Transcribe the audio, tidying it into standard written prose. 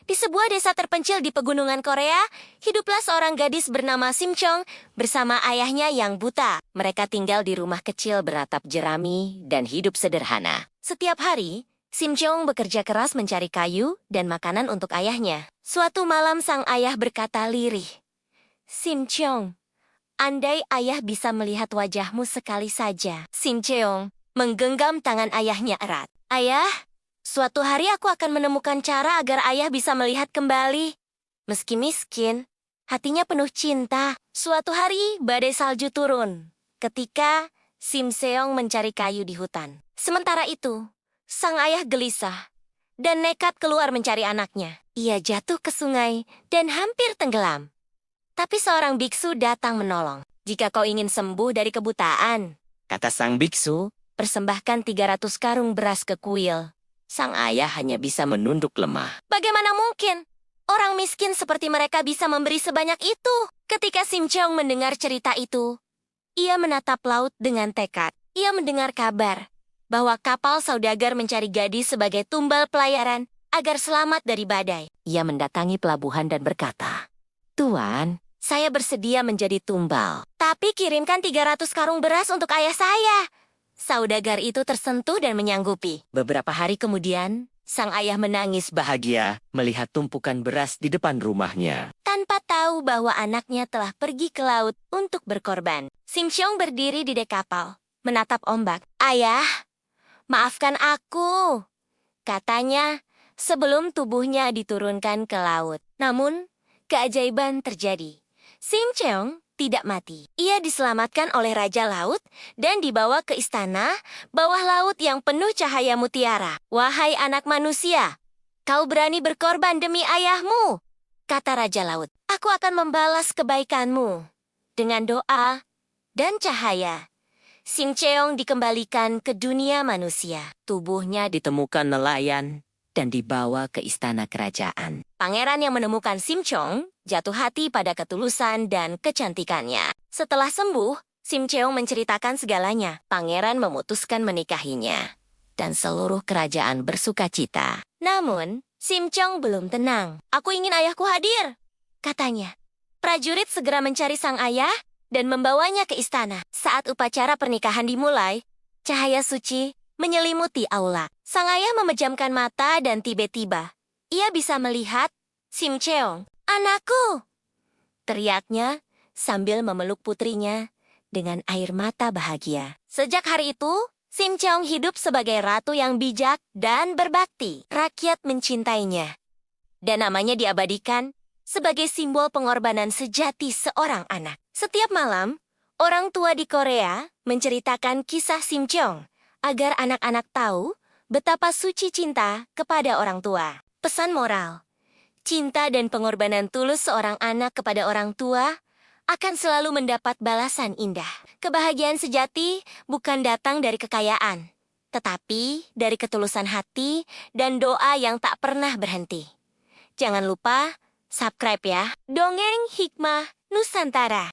Di sebuah desa terpencil di pegunungan Korea, hiduplah seorang gadis bernama Sim Chong bersama ayahnya yang buta. Mereka tinggal di rumah kecil beratap jerami dan hidup sederhana. Setiap hari, Sim Chong bekerja keras mencari kayu dan makanan untuk ayahnya. Suatu malam sang ayah berkata lirih, "Sim Chong, andai ayah bisa melihat wajahmu sekali saja." Sim Chong menggenggam tangan ayahnya erat. "Ayah, suatu hari aku akan menemukan cara agar ayah bisa melihat kembali. Meski miskin, hatinya penuh cinta." Suatu hari, badai salju turun ketika Sim Seong mencari kayu di hutan. Sementara itu, sang ayah gelisah dan nekat keluar mencari anaknya. Ia jatuh ke sungai dan hampir tenggelam. Tapi seorang biksu datang menolong. "Jika kau ingin sembuh dari kebutaan," kata sang biksu, "persembahkan 300 karung beras ke kuil." Sang ayah hanya bisa menunduk lemah. Bagaimana mungkin orang miskin seperti mereka bisa memberi sebanyak itu? Ketika Sim Cheong mendengar cerita itu, ia menatap laut dengan tekad. Ia mendengar kabar bahwa kapal saudagar mencari gadis sebagai tumbal pelayaran agar selamat dari badai. Ia mendatangi pelabuhan dan berkata, "Tuan, saya bersedia menjadi tumbal. Tapi kirimkan 300 karung beras untuk ayah saya." Saudagar itu tersentuh dan menyanggupi. Beberapa hari kemudian, sang ayah menangis bahagia melihat tumpukan beras di depan rumahnya. Tanpa tahu bahwa anaknya telah pergi ke laut untuk berkorban. Sim Cheong berdiri di dek kapal, menatap ombak. "Ayah, maafkan aku," katanya sebelum tubuhnya diturunkan ke laut. Namun, keajaiban terjadi. Sim Cheong tidak mati. Ia diselamatkan oleh Raja Laut dan dibawa ke istana bawah laut yang penuh cahaya mutiara. "Wahai anak manusia, kau berani berkorban demi ayahmu," kata Raja Laut. "Aku akan membalas kebaikanmu dengan doa dan cahaya." Sim Cheong dikembalikan ke dunia manusia. Tubuhnya ditemukan nelayan dan dibawa ke istana kerajaan. Pangeran yang menemukan Sim Cheong jatuh hati pada ketulusan dan kecantikannya. Setelah sembuh, Sim Cheong menceritakan segalanya. Pangeran memutuskan menikahinya, dan seluruh kerajaan bersukacita. Namun, Sim Cheong belum tenang. "Aku ingin ayahku hadir," katanya. Prajurit segera mencari sang ayah dan membawanya ke istana. Saat upacara pernikahan dimulai, cahaya suci menyelimuti aula. Sang ayah memejamkan mata dan tiba-tiba ia bisa melihat Sim Cheong. "Anakku!" teriaknya sambil memeluk putrinya dengan air mata bahagia. Sejak hari itu, Sim Cheong hidup sebagai ratu yang bijak dan berbakti. Rakyat mencintainya, dan namanya diabadikan sebagai simbol pengorbanan sejati seorang anak. Setiap malam, orang tua di Korea menceritakan kisah Sim Cheong agar anak-anak tahu betapa suci cinta kepada orang tua. Pesan moral: cinta dan pengorbanan tulus seorang anak kepada orang tua akan selalu mendapat balasan indah. Kebahagiaan sejati bukan datang dari kekayaan, tetapi dari ketulusan hati dan doa yang tak pernah berhenti. Jangan lupa subscribe ya. Dongeng Hikmah Nusantara.